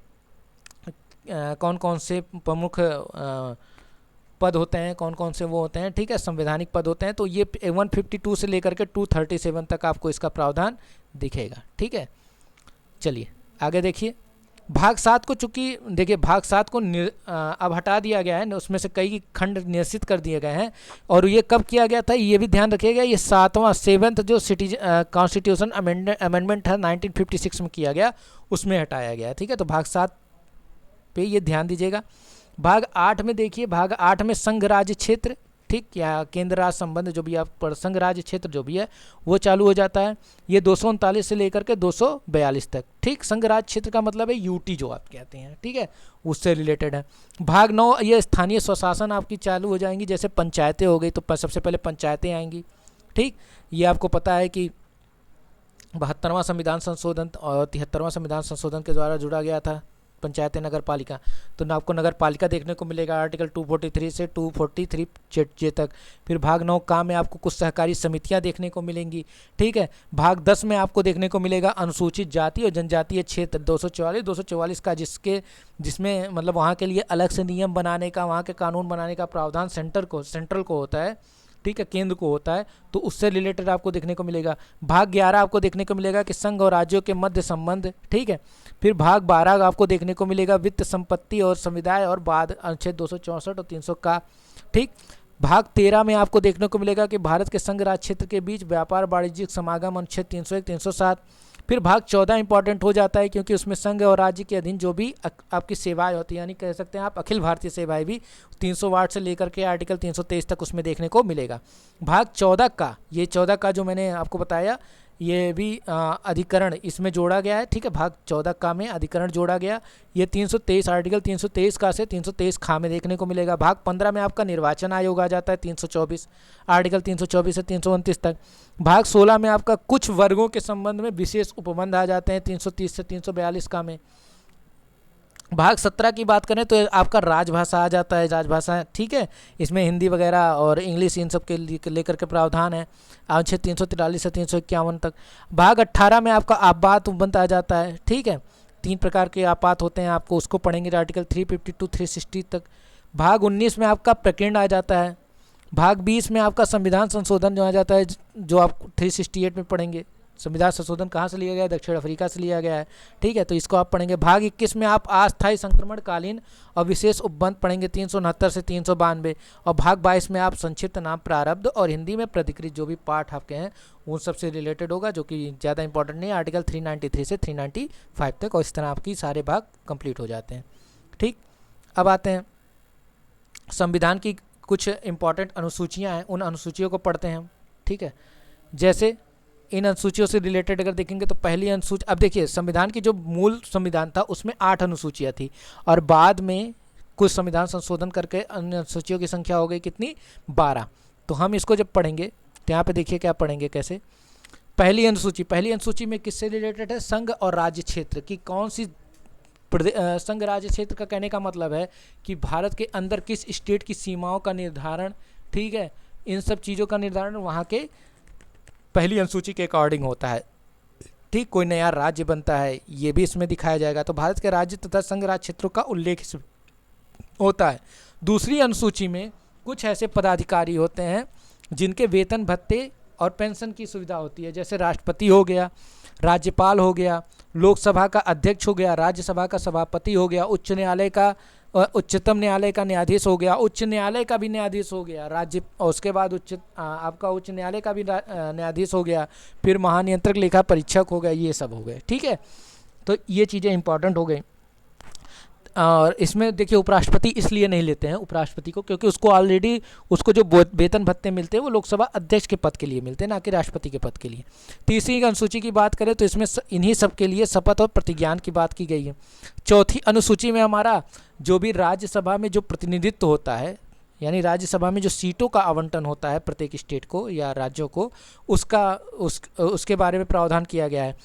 कौन कौन से प्रमुख पद होते हैं, कौन कौन से वो होते हैं, ठीक है, संवैधानिक पद होते हैं। तो ये 152 से लेकर के 237 तक आपको इसका प्रावधान दिखेगा। ठीक है, चलिए आगे देखिए। भाग 7 को चूंकि देखिए भाग 7 को अब हटा दिया गया है, उसमें से कई खंड निश्चित कर दिए गए हैं। और ये कब किया गया था ये भी ध्यान रखिएगा, ये 7वां जो कॉन्स्टिट्यूशन अमेंडमेंट है 1956 में किया गया, उसमें हटाया गया। ठीक है, तो भाग 7 पे ये ध्यान दीजिएगा। भाग 8 में देखिए, भाग 8 में संघ राज्य क्षेत्र, ठीक, या केंद्र राज्य संबंध जो भी आप पर संघ राज्य क्षेत्र जो भी है वो चालू हो जाता है। ये 239 से लेकर के 242 तक। ठीक, संघ राज्य क्षेत्र का मतलब है यूटी जो आप कहते हैं, ठीक है, उससे रिलेटेड है। भाग 9 ये स्थानीय स्वशासन आपकी चालू हो जाएंगी, जैसे पंचायतें हो गई तो सबसे पहले पंचायतें आएंगी। ठीक, ये आपको पता है कि 72वां संविधान संशोधन और 73वां संविधान संशोधन के द्वारा जुड़ा गया था पंचायत नगर पालिका। तो आपको नगर पालिका देखने को मिलेगा आर्टिकल 243 से 243 जे तक। फिर भाग 9 का में आपको कुछ सहकारी समितियां देखने को मिलेंगी। ठीक है, भाग 10 में आपको देखने को मिलेगा अनुसूचित जाति और जनजातीय क्षेत्र 244 का, जिसमें मतलब वहाँ के लिए अलग से नियम बनाने का, वहाँ के कानून बनाने का प्रावधान सेंट्रल को होता है। ठीक है, केंद्र को होता है, तो उससे रिलेटेड आपको देखने को मिलेगा। भाग 11 आपको देखने को मिलेगा कि संघ और राज्यों के मध्य संबंध। ठीक है, फिर भाग 12 आपको देखने को मिलेगा वित्त संपत्ति और समुदाय और बाद अनुच्छेद 264 और 300 का। ठीक, भाग 13 में आपको देखने को मिलेगा कि भारत के संघ राज्य क्षेत्र के बीच व्यापार वाणिज्यिक समागम अनुच्छेद 301 307। फिर भाग 14 इंपॉर्टेंट हो जाता है क्योंकि उसमें संघ और राज्य के अधीन जो भी आपकी सेवाएं होती है, यानी कह सकते हैं आप अखिल भारतीय सेवाएं भी 300 वाट से लेकर के आर्टिकल 323 तक उसमें देखने को मिलेगा। भाग 14 का, ये 14 का जो मैंने आपको बताया, ये भी अधिकरण इसमें जोड़ा गया है। ठीक है, भाग 14 का में अधिकरण जोड़ा गया। ये 323 आर्टिकल 323 का से 323 खा में देखने को मिलेगा। भाग 15 में आपका निर्वाचन आयोग आ जाता है 324 आर्टिकल 324 से 329 तक। भाग 16 में आपका कुछ वर्गों के संबंध में विशेष उपबंध आ जाते हैं 330 से 342 का में। भाग 17 की बात करें तो आपका राजभाषा आ जाता है, राजभाषा। ठीक है, इसमें हिंदी वगैरह और इंग्लिश इन सब के लेकर के प्रावधान है अनुच्छेद 343 से 351 तक। भाग 18 में आपका आपात उपबंध आ जाता है। ठीक है, 3 प्रकार के आपात होते हैं, आपको उसको पढ़ेंगे आर्टिकल 352 360 तक। भाग 19 में आपका प्रकीर्ण आ जाता है। भाग 20 में आपका संविधान संशोधन जो आ जाता है, जो आप 368 में पढ़ेंगे। संविधान संशोधन कहाँ से लिया गया है? दक्षिण अफ्रीका से लिया गया है। ठीक है, तो इसको आप पढ़ेंगे। भाग 21 में आप अस्थायी संक्रमणकालीन और विशेष उपबंध पढ़ेंगे 369 से 392। और भाग 22 में आप संक्षिप्त नाम प्रारब्ध और हिंदी में प्रतिकृत जो भी पाठ आपके हैं उन सबसे रिलेटेड होगा, जो कि ज़्यादा इंपॉर्टेंट नहीं है, आर्टिकल 393 से 395 तक। और इस तरह आपकी सारे भाग कंप्लीट हो जाते हैं। ठीक, अब आते हैं संविधान की कुछ इंपॉर्टेंट अनुसूचियाँ हैं, उन अनुसूचियों को पढ़ते हैं हम। ठीक है, जैसे इन अनुसूचियों से रिलेटेड अगर देखेंगे तो पहली अनुसूची, अब देखिए संविधान की जो मूल संविधान था उसमें 8 अनुसूचियाँ थी और बाद में कुछ संविधान संशोधन करके अन्य अनुसूचियों की संख्या हो गई कितनी? 12। तो हम इसको जब पढ़ेंगे तो यहाँ पे देखिए क्या पढ़ेंगे कैसे। पहली अनुसूची में किससे रिलेटेड है? संघ और राज्य क्षेत्र की कौन सी संघ राज्य क्षेत्र का कहने का मतलब है कि भारत के अंदर किस स्टेट की सीमाओं का निर्धारण, ठीक है, इन सब चीज़ों का निर्धारण वहाँ के पहली अनुसूची के अकॉर्डिंग होता है। ठीक, कोई नया राज्य बनता है ये भी इसमें दिखाया जाएगा, तो भारत के राज्य तथा संघ राज्य क्षेत्रों का उल्लेख होता है। दूसरी अनुसूची में कुछ ऐसे पदाधिकारी होते हैं जिनके वेतन भत्ते और पेंशन की सुविधा होती है, जैसे राष्ट्रपति हो गया, राज्यपाल हो गया, लोकसभा का अध्यक्ष हो गया, राज्यसभा का सभापति हो गया, उच्च न्यायालय का उच्चतम न्यायालय का न्यायाधीश हो गया, उच्च न्यायालय का भी न्यायाधीश हो गया, राज्य और उसके बाद आपका उच्च न्यायालय का भी न्यायाधीश हो गया, फिर महानियंत्रक लेखा परीक्षक हो गया, ये सब हो गए। ठीक है, तो ये चीज़ें इंपॉर्टेंट हो गई। और इसमें देखिए उपराष्ट्रपति इसलिए नहीं लेते हैं उपराष्ट्रपति को, क्योंकि उसको ऑलरेडी उसको जो वेतन भत्ते मिलते हैं वो लोकसभा अध्यक्ष के पद के लिए मिलते हैं, ना कि राष्ट्रपति के पद के लिए। तीसरी अनुसूची की बात करें तो इसमें इन्हीं सब के लिए शपथ और प्रतिज्ञान की बात की गई है। चौथी अनुसूची में हमारा जो भी राज्यसभा में जो प्रतिनिधित्व होता है, यानी राज्यसभा में जो सीटों का आवंटन होता है प्रत्येक स्टेट को या राज्यों को, उसके बारे में प्रावधान किया गया है।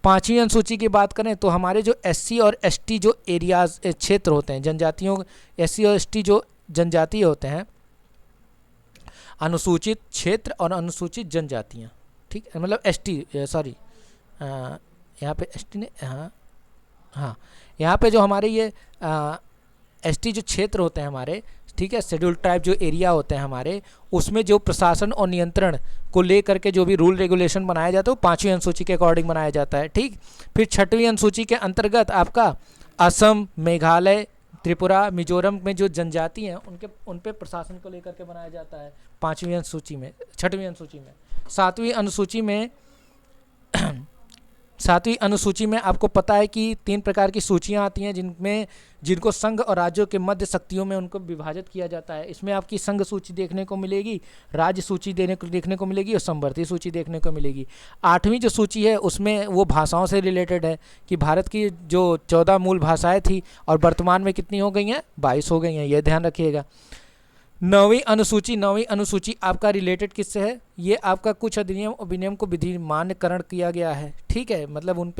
पांचवी अनुसूची की बात करें तो हमारे जो एससी और एसटी जो एरियाज क्षेत्र होते हैं, जनजातियों, एससी और एसटी जो जनजातीय होते हैं, अनुसूचित क्षेत्र और अनुसूचित जनजातियाँ, ठीक है, मतलब एसटी, सॉरी यहाँ पे एसटी ने, हाँ यहाँ पे जो हमारे ये एसटी जो क्षेत्र होते हैं हमारे, ठीक है, शेड्यूल ट्राइब जो एरिया होते हैं हमारे, उसमें जो प्रशासन और नियंत्रण को लेकर के जो भी रूल रेगुलेशन बनाया जाता है वो पांचवी अनुसूची के अकॉर्डिंग बनाया जाता है। ठीक, फिर छठवीं अनुसूची के अंतर्गत आपका असम, मेघालय, त्रिपुरा, मिजोरम में जो जनजाति हैं उन पे प्रशासन को लेकर के बनाया जाता है 5वीं अनुसूची में, 6वीं अनुसूची में। 7वीं अनुसूची में 7वीं अनुसूची में आपको पता है कि 3 प्रकार की सूचियां आती हैं जिनको संघ और राज्यों के मध्य शक्तियों में उनको विभाजित किया जाता है। इसमें आपकी संघ सूची देखने को मिलेगी, राज्य सूची देखने को मिलेगी और समवर्ती सूची देखने को मिलेगी। 8वीं जो सूची है उसमें वो भाषाओं से रिलेटेड है कि भारत की जो 14 मूल भाषाएं थी और वर्तमान में कितनी हो गई हैं, 22 हो गई हैं, ये ध्यान रखिएगा। 9वीं अनुसूची आपका रिलेटेड किससे है, ये आपका कुछ अधिनियम और विनियम को विधिमान्यकरण किया गया है, ठीक है, मतलब उन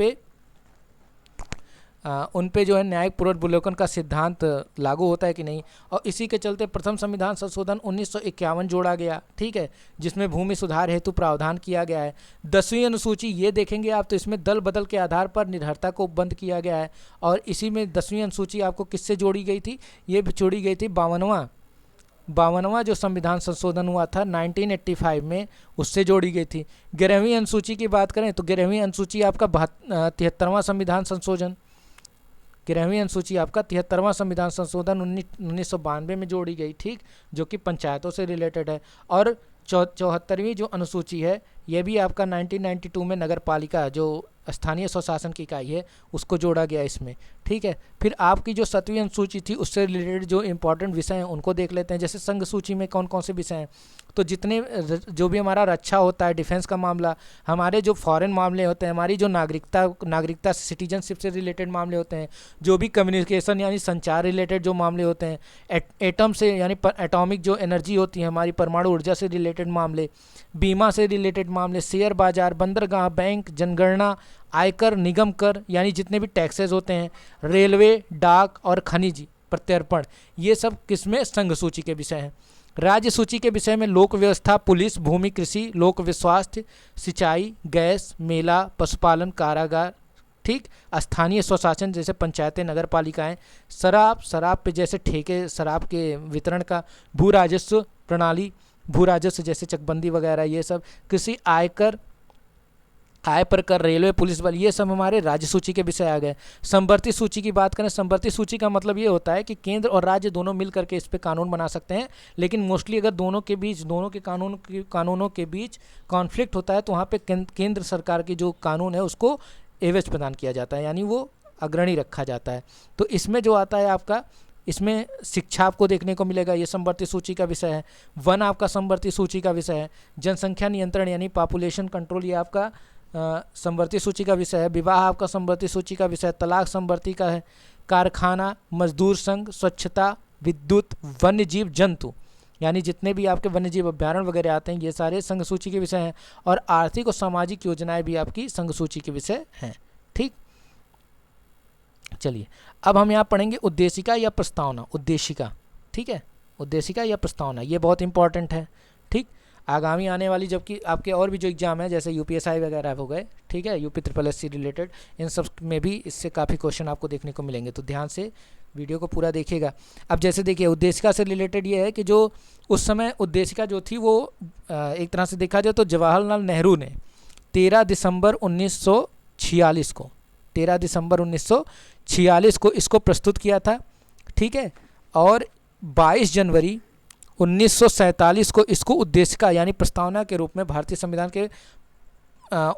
पे जो है न्यायिक पुनर्विलोकन का सिद्धांत लागू होता है कि नहीं। और इसी के चलते प्रथम संविधान संशोधन 1951 जोड़ा गया, ठीक है, जिसमें भूमि सुधार हेतु प्रावधान किया गया है। 10वीं अनुसूची ये देखेंगे आप तो इसमें दल बदल के आधार पर निर्भरता को बंद किया गया है। और इसी में 10वीं अनुसूची आपको किससे जोड़ी गई थी, ये जोड़ी गई थी 52वां जो संविधान संशोधन हुआ था 1985 में, उससे जोड़ी गई थी। 11वीं अनुसूची की बात करें तो 11वीं अनुसूची आपका 73वां संविधान संशोधन, 11वीं अनुसूची आपका 73वां संविधान संशोधन 1992 में जोड़ी गई, ठीक, जो कि पंचायतों से रिलेटेड है। और 74वीं जो अनुसूची है ये भी आपका 1992 में नगर पालिका जो स्थानीय स्वशासन की इकाई है उसको जोड़ा गया इसमें, ठीक है। फिर आपकी जो 7वीं अनुसूची थी उससे रिलेटेड जो इंपॉर्टेंट विषय हैं उनको देख लेते हैं। जैसे संघ सूची में कौन कौन से विषय हैं, तो जितने जो भी हमारा रक्षा होता है, डिफेंस का मामला, हमारे जो फॉरेन मामले होते हैं, हमारी जो नागरिकता सिटीजनशिप से रिलेटेड मामले होते हैं, जो भी कम्युनिकेशन यानी संचार रिलेटेड जो मामले होते हैं, एटम से यानी एटॉमिक जो एनर्जी होती है हमारी, परमाणु ऊर्जा से रिलेटेड मामले, बीमा से रिलेटेड मामले, शेयर बाजार, बंदरगाह, बैंक, जनगणना, आयकर, निगम कर यानी जितने भी टैक्सेस होते हैं, रेलवे, डाक और खनिज प्रत्यर्पण, ये सब किसमें, संघ सूची के विषय हैं। राज्य सूची के विषय में लोक व्यवस्था, पुलिस, भूमि, कृषि, लोक स्वास्थ्य, सिंचाई, गैस, मेला, पशुपालन, कारागार, ठीक, स्थानीय स्वशासन जैसे पंचायतें, नगर पालिकाएँ, शराब पे जैसे ठेके शराब के वितरण का, भू राजस्व प्रणाली, भू राजस्व जैसे चकबंदी वगैरह, ये सब, कृषि, आयकर, आय पर कर, रेलवे, पुलिस बल, ये सब हमारे राज्य सूची के विषय आ गए। समवर्ती सूची की बात करें, समवर्ती सूची का मतलब ये होता है कि केंद्र और राज्य दोनों मिल करके इस पे कानून बना सकते हैं, लेकिन मोस्टली अगर दोनों के कानूनों के बीच कॉन्फ्लिक्ट होता है तो वहाँ पे केंद्र सरकार की जो कानून है उसको एवज प्रदान किया जाता है, यानी वो अग्रणी रखा जाता है। तो इसमें जो आता है आपका, इसमें शिक्षा आपको देखने को मिलेगा, ये समवर्ती सूची का विषय है। वन आपका समवर्ती सूची का विषय है। जनसंख्या नियंत्रण यानी पॉपुलेशन कंट्रोल ये आपका समवर्ती सूची का विषय है। विवाह आपका समवर्ती सूची का विषय है। तलाक समवर्ती का है। कारखाना, मजदूर संघ, स्वच्छता, विद्युत, वन्य जीव जंतु यानी जितने भी आपके वन्य जीव अभ्यारण्य वगैरह आते हैं ये सारे संघ सूची के विषय हैं। और आर्थिक और सामाजिक योजनाएं भी आपकी संघ सूची के विषय हैं, ठीक। चलिए अब हम यहाँ पढ़ेंगे उद्देशिका या प्रस्तावना। उद्देशिका, ठीक है, उद्देशिका या प्रस्तावना ये बहुत इंपॉर्टेंट है, ठीक। आगामी आने वाली जबकि आपके और भी जो एग्जाम है जैसे यूपीएसआई वगैरह हो गए, ठीक है, यूपी SSC रिलेटेड, इन सब में भी इससे काफ़ी क्वेश्चन आपको देखने को मिलेंगे, तो ध्यान से वीडियो को पूरा देखिएगा। अब जैसे देखिए उद्देशिका से रिलेटेड ये है कि जो उस समय उद्देशिका जो थी वो एक तरह से देखा जाए तो जवाहरलाल नेहरू ने 13 दिसंबर 1946 को 1946 को इसको प्रस्तुत किया था, ठीक है। और 22 जनवरी 1947 को इसको उद्देशिका यानी प्रस्तावना के रूप में भारतीय संविधान के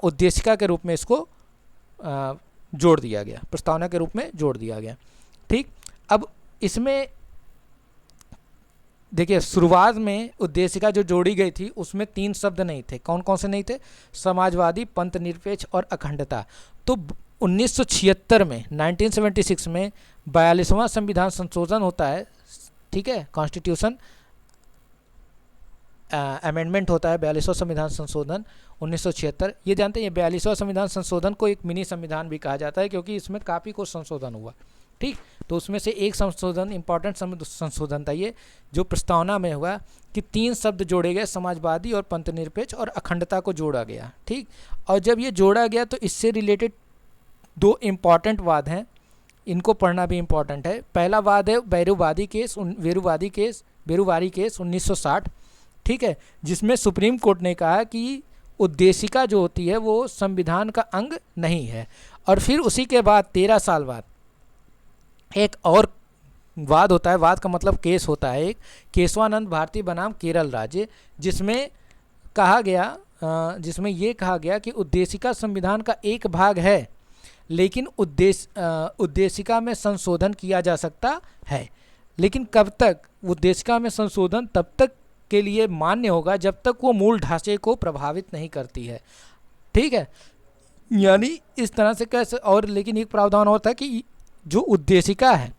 उद्देशिका के रूप में इसको जोड़ दिया गया, प्रस्तावना के रूप में जोड़ दिया गया, ठीक। अब इसमें देखिए शुरुआत में उद्देशिका जो जोड़ी गई थी उसमें 3 शब्द नहीं थे। कौन कौन से नहीं थे? समाजवादी, पंथ निरपेक्ष और अखंडता। तो 1976 में 1976 में 42वां संविधान संशोधन होता है, ठीक है, कॉन्स्टिट्यूशन अमेंडमेंट होता है, 42वां संविधान संशोधन 1976। ये जानते हैं ये 42वां संविधान संशोधन को एक मिनी संविधान भी कहा जाता है क्योंकि इसमें काफ़ी कुछ संशोधन हुआ, ठीक। तो उसमें से एक संशोधन इंपॉर्टेंट संशोधन था ये जो प्रस्तावना में हुआ कि 3 शब्द जोड़े गए, समाजवादी और पंथ निरपेक्ष और अखंडता को जोड़ा गया, ठीक। और जब ये जोड़ा गया तो इससे रिलेटेड 2 इम्पॉर्टेंट वाद हैं, इनको पढ़ना भी इम्पॉर्टेंट है। पहला वाद है बेरुवारी केस 1960, ठीक है, जिसमें सुप्रीम कोर्ट ने कहा कि उद्देशिका जो होती है वो संविधान का अंग नहीं है। और फिर उसी के बाद 13 साल बाद एक और वाद होता है, वाद का मतलब केस होता है एक, केशवानंद भारती बनाम केरल राज्य, जिसमें कहा गया जिसमें ये कहा गया कि उद्देशिका संविधान का एक भाग है, लेकिन उद्देशिका में संशोधन किया जा सकता है, लेकिन कब तक उद्देशिका में संशोधन तब तक के लिए मान्य होगा जब तक वो मूल ढांचे को प्रभावित नहीं करती है। ठीक है, यानी इस तरह से कैसे, और लेकिन एक प्रावधान होता है कि जो उद्देशिका है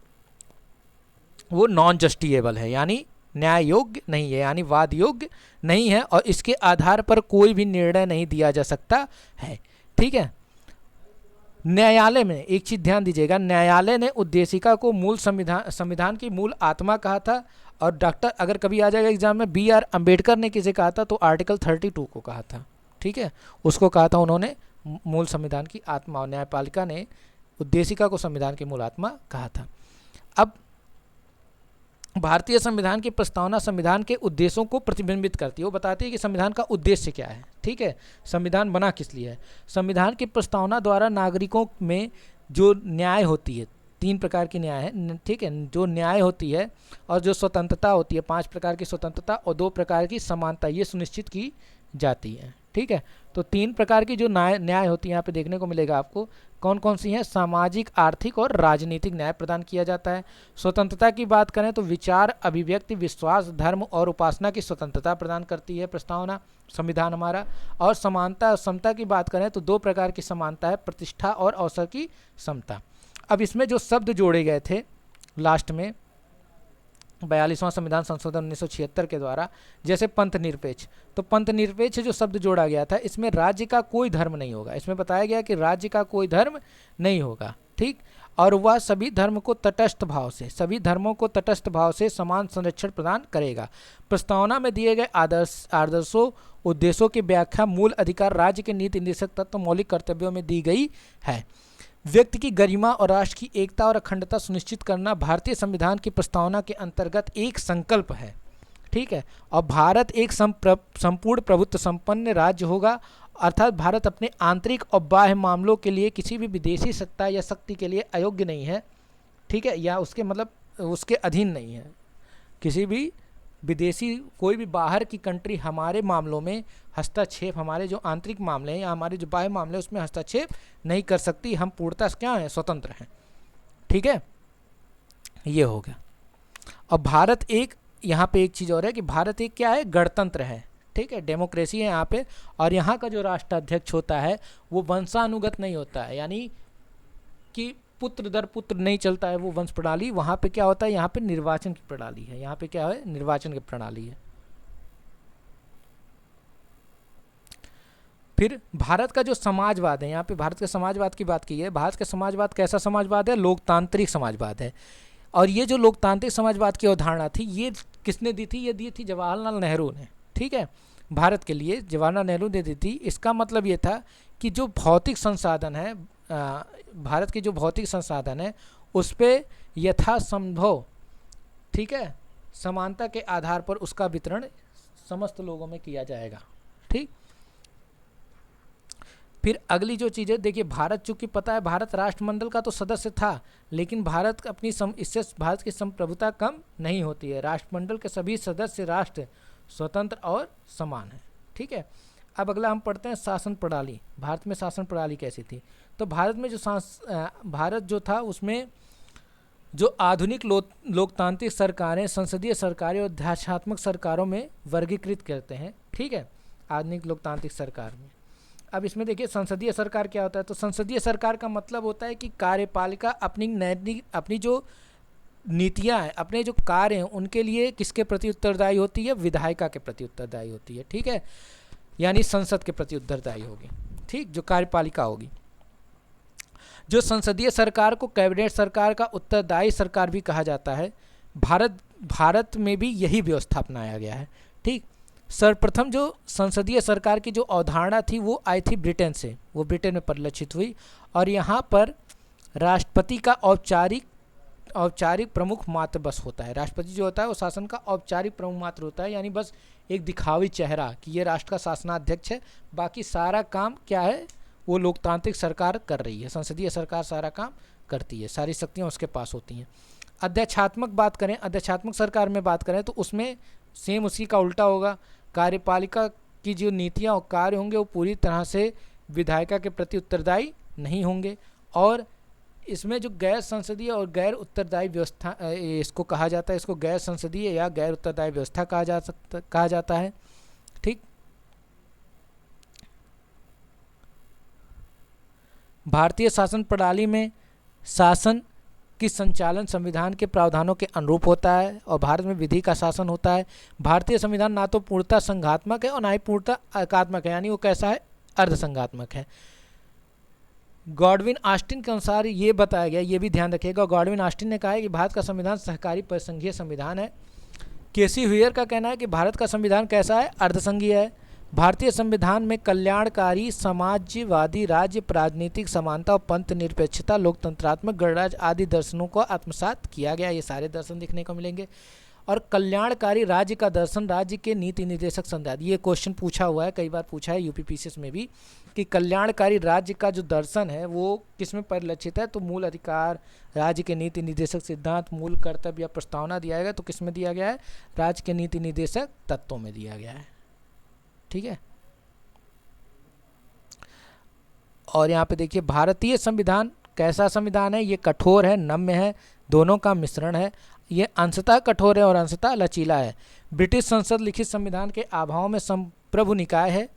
वो नॉन जस्टिएबल है, यानी न्याय योग्य नहीं है, यानी वाद योग्य नहीं है, और इसके आधार पर कोई भी निर्णय नहीं दिया जा सकता है। ठीक है, न्यायालय में एक चीज़ ध्यान दीजिएगा, न्यायालय ने उद्देशिका को मूल संविधान की मूल आत्मा कहा था, और डॉक्टर अगर कभी आ जाएगा एग्जाम में BR अम्बेडकर ने किसे कहा था, तो आर्टिकल 32 को कहा था। ठीक है, उसको कहा था उन्होंने मूल संविधान की आत्मा, और न्यायपालिका ने उद्देशिका को संविधान की मूल आत्मा कहा था। अब भारतीय संविधान की प्रस्तावना संविधान के उद्देश्यों को प्रतिबिंबित करती है, वो बताती है कि संविधान का उद्देश्य क्या है। ठीक है, संविधान बना किस लिए है। संविधान की प्रस्तावना द्वारा नागरिकों में जो न्याय होती है, 3 प्रकार की न्याय है, ठीक है, जो न्याय होती है और जो स्वतंत्रता होती है, 5 प्रकार की स्वतंत्रता और 2 प्रकार की समानता, ये सुनिश्चित की जाती है। ठीक है, तो 3 प्रकार की जो न्याय होती है यहाँ पे देखने को मिलेगा आपको, कौन कौन सी हैं, सामाजिक, आर्थिक और राजनीतिक न्याय प्रदान किया जाता है। स्वतंत्रता की बात करें तो विचार, अभिव्यक्ति, विश्वास, धर्म और उपासना की स्वतंत्रता प्रदान करती है प्रस्तावना संविधान हमारा। और समानता और समता की बात करें तो 2 प्रकार की समानता है, प्रतिष्ठा और अवसर की समता। अब इसमें जो शब्द जोड़े गए थे लास्ट में 42वां संविधान संशोधन 1976 के द्वारा, जैसे पंथ निरपेक्ष, तो पंथ निरपेक्ष जो शब्द जोड़ा गया था, इसमें राज्य का कोई धर्म नहीं होगा, इसमें बताया गया कि राज्य का कोई धर्म नहीं होगा। ठीक, और वह सभी धर्म को तटस्थ भाव से, सभी धर्मों को तटस्थ भाव से समान संरक्षण प्रदान करेगा। प्रस्तावना में दिए गए आदर्शों, उद्देश्यों की व्याख्या मूल अधिकार, राज्य के नीति निर्देशक तत्व, मौलिक कर्तव्यों में दी गई है। व्यक्ति की गरिमा और राष्ट्र की एकता और अखंडता सुनिश्चित करना भारतीय संविधान की प्रस्तावना के अंतर्गत एक संकल्प है। ठीक है, और भारत एक संपूर्ण प्रभुत्व संपन्न राज्य होगा, अर्थात भारत अपने आंतरिक और बाह्य मामलों के लिए किसी भी विदेशी सत्ता या शक्ति के लिए अयोग्य नहीं है। ठीक है, या उसके मतलब उसके अधीन नहीं है, किसी भी विदेशी कोई भी बाहर की कंट्री हमारे मामलों में हस्तक्षेप, हमारे जो आंतरिक मामले हैं या हमारे जो बाह्य मामले हैं उसमें हस्तक्षेप नहीं कर सकती। हम पूर्णतः क्या हैं, स्वतंत्र हैं। ठीक है, ये हो गया। और भारत एक, यहाँ पे एक चीज़ और है कि भारत एक क्या है, गणतंत्र है। ठीक है, डेमोक्रेसी है यहाँ पे, और यहाँ का जो राष्ट्राध्यक्ष होता है वो वंशानुगत नहीं होता है, यानी कि पुत्र दर पुत्र नहीं चलता है वो वंश प्रणाली। वहाँ पे क्या होता है, यहाँ पे निर्वाचन की प्रणाली है, यहाँ पे क्या है, निर्वाचन की प्रणाली है। फिर भारत का जो समाजवाद है, यहाँ पे भारत के समाजवाद की बात की है। भारत का समाजवाद कैसा समाजवाद है, लोकतांत्रिक समाजवाद है। और ये जो लोकतांत्रिक समाजवाद की अवधारणा थी, ये किसने दी थी, ये दी थी जवाहरलाल नेहरू ने। ठीक है, भारत के लिए जवाहरलाल नेहरू ने दी थी। इसका मतलब ये था कि जो भौतिक संसाधन है, भारत के जो भौतिक संसाधन है उस पर यथासंभव, ठीक है, समानता के आधार पर उसका वितरण समस्त लोगों में किया जाएगा। ठीक, फिर अगली जो चीज़ है, देखिए भारत, चूँकि पता है भारत राष्ट्रमंडल का तो सदस्य था, लेकिन भारत अपनी इससे भारत की संप्रभुता कम नहीं होती है। राष्ट्रमंडल के सभी सदस्य राष्ट्र स्वतंत्र और समान हैं। ठीक है, अब अगला हम पढ़ते हैं शासन प्रणाली। भारत में शासन प्रणाली कैसी थी, तो भारत में जो भारत जो था उसमें जो आधुनिक लोकतांत्रिक सरकारें संसदीय सरकारें और अध्यात्मात्मक सरकारों में वर्गीकृत करते हैं। ठीक है, आधुनिक लोकतांत्रिक सरकार में। अब इसमें देखिए संसदीय सरकार क्या होता है, तो संसदीय सरकार का मतलब होता है कि कार्यपालिका अपनी जो नीतियां हैं, अपने जो कार्य हैं उनके लिए किसके प्रति उत्तरदायी होती है, विधायिका के प्रति उत्तरदायी होती है। ठीक है, यानी संसद के प्रति उत्तरदायी होगी। ठीक, जो कार्यपालिका होगी। जो संसदीय सरकार को कैबिनेट सरकार का उत्तरदायी सरकार भी कहा जाता है। भारत में भी यही व्यवस्था अपनाया गया है। ठीक, सर्वप्रथम जो संसदीय सरकार की जो अवधारणा थी वो आई थी ब्रिटेन से, वो ब्रिटेन में परिलक्षित हुई। और यहाँ पर राष्ट्रपति का औपचारिक प्रमुख मात्र बस होता है। राष्ट्रपति जो होता है वो शासन का औपचारिक प्रमुख मात्र होता है, यानी बस एक दिखावी चेहरा कि ये राष्ट्र का शासनाध्यक्ष है। बाकी सारा काम क्या है, वो लोकतांत्रिक सरकार कर रही है, संसदीय सरकार सारा काम करती है, सारी शक्तियाँ उसके पास होती हैं। अध्यक्षात्मक बात करें, अध्यक्षात्मक सरकार में बात करें तो उसमें सेम उसी का उल्टा होगा। कार्यपालिका की जो नीतियाँ और कार्य होंगे वो पूरी तरह से विधायिका के प्रति उत्तरदायी नहीं होंगे। और इसमें जो गैर संसदीय और गैर उत्तरदायी व्यवस्था इसको कहा जाता है, इसको गैर संसदीय या गैर उत्तरदायी व्यवस्था कहा जाता है। ठीक, भारतीय शासन प्रणाली में शासन की संचालन संविधान के प्रावधानों के अनुरूप होता है और भारत में विधि का शासन होता है। भारतीय संविधान ना तो पूर्णतः संघात्मक है और ना ही पूर्णतः एकात्मक है, यानी वो कैसा है, अर्धसंघात्मक है। गॉडविन ऑस्टिन के अनुसार ये बताया गया, ये भी ध्यान रखिएगा, गॉडविन ऑस्टिन ने कहा है कि भारत का संविधान सहकारी परिसंघीय संविधान है। केसी हुयर का कहना है कि भारत का संविधान कैसा है, अर्धसंघीय है। भारतीय संविधान में कल्याणकारी, समाजवादी, राज्य, राजनीतिक समानता और पंथ निरपेक्षता, लोकतंत्रात्मक, गणराज्य आदि दर्शनों को आत्मसात किया गया। ये सारे दर्शन देखने को मिलेंगे। और कल्याणकारी राज्य का दर्शन, राज्य के नीति निर्देशक संविधान, ये क्वेश्चन पूछा हुआ है, कई बार पूछा है यूपीपीसीएस में भी, कि कल्याणकारी राज्य का जो दर्शन है वो किसमें परिलक्षित है, तो मूल अधिकार, राज्य के नीति निर्देशक सिद्धांत, मूल कर्तव्य या प्रस्तावना दिया गया, तो किसमें दिया गया है, राज्य के नीति निर्देशक तत्वों में दिया गया है। ठीक है, और यहाँ पे देखिए भारतीय संविधान कैसा संविधान है, ये कठोर है, नम्य है, दोनों का मिश्रण है। ये अंशतः कठोर है और अंशतः लचीला है। ब्रिटिश संसद लिखित संविधान के अभाव में संप्रभु निकाय है,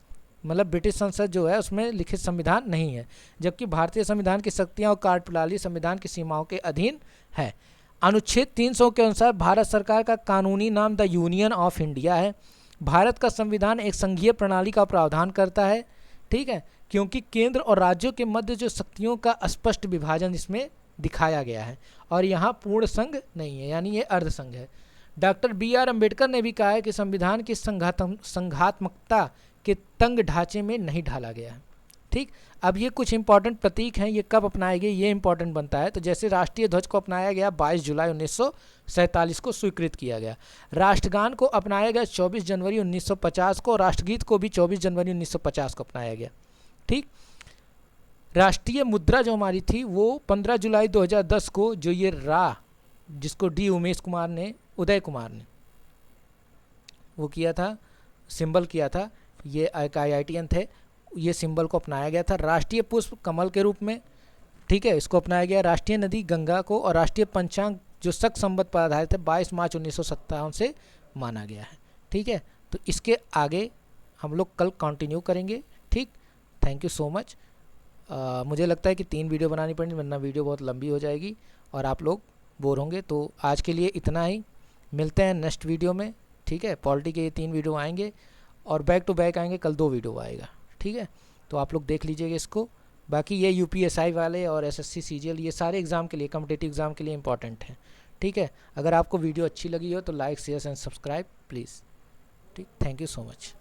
मतलब ब्रिटिश संसद जो है उसमें लिखित संविधान नहीं है, जबकि भारतीय संविधान की शक्तियाँ और कार्यप्रणाली संविधान की सीमाओं के अधीन है। अनुच्छेद 300 के अनुसार भारत सरकार का कानूनी नाम द यूनियन ऑफ इंडिया है। भारत का संविधान एक संघीय प्रणाली का प्रावधान करता है। ठीक है, क्योंकि केंद्र और राज्यों के मध्य जो शक्तियों का स्पष्ट विभाजन इसमें दिखाया गया है, और यहाँ पूर्ण संघ नहीं है, यानी ये अर्धसंघ है। डॉक्टर BR अम्बेडकर ने भी कहा है कि संविधान की संघात्मकता के तंग ढांचे में नहीं ढाला गया है। ठीक, अब ये कुछ इंपॉर्टेंट प्रतीक हैं, ये कब अपनाए गए ये इंपॉर्टेंट बनता है। तो जैसे राष्ट्रीय ध्वज को अपनाया गया 22 जुलाई 1947 को स्वीकृत किया गया। राष्ट्रगान को अपनाया गया 24 जनवरी 1950 को, राष्ट्रगीत को भी 24 जनवरी 1950 को अपनाया गया। ठीक, राष्ट्रीय मुद्रा जो हमारी थी वो 15 जुलाई 2010 को, जो ये रा, जिसको डी उदय कुमार ने वो किया था, सिंबल किया था, ये एक IITian थे, ये सिंबल को अपनाया गया था। राष्ट्रीय पुष्प कमल के रूप में, ठीक है, इसको अपनाया गया। राष्ट्रीय नदी गंगा को, और राष्ट्रीय पंचांग जो शक संवत पर आधारित है 22 मार्च 1957 से माना गया है। ठीक है, तो इसके आगे हम लोग कल कंटिन्यू करेंगे। ठीक, थैंक यू सो मच। मुझे लगता है कि 3 वीडियो बनानी पड़ेगी, वरना वीडियो बहुत लंबी हो जाएगी और आप लोग बोर होंगे। तो आज के लिए इतना ही, मिलते हैं नेक्स्ट वीडियो में। ठीक है, पॉलिटी के ये 3 वीडियो आएंगे और बैक टू बैक आएंगे, कल 2 वीडियो आएगा। ठीक है, तो आप लोग देख लीजिएगा इसको। बाकी ये UPSI वाले और SSC CGL ये सारे एग्ज़ाम के लिए, कॉम्पिटिटिव एग्ज़ाम के लिए इंपॉर्टेंट है। ठीक है, अगर आपको वीडियो अच्छी लगी हो तो like, share and subscribe please. ठीक, थैंक यू सो मच।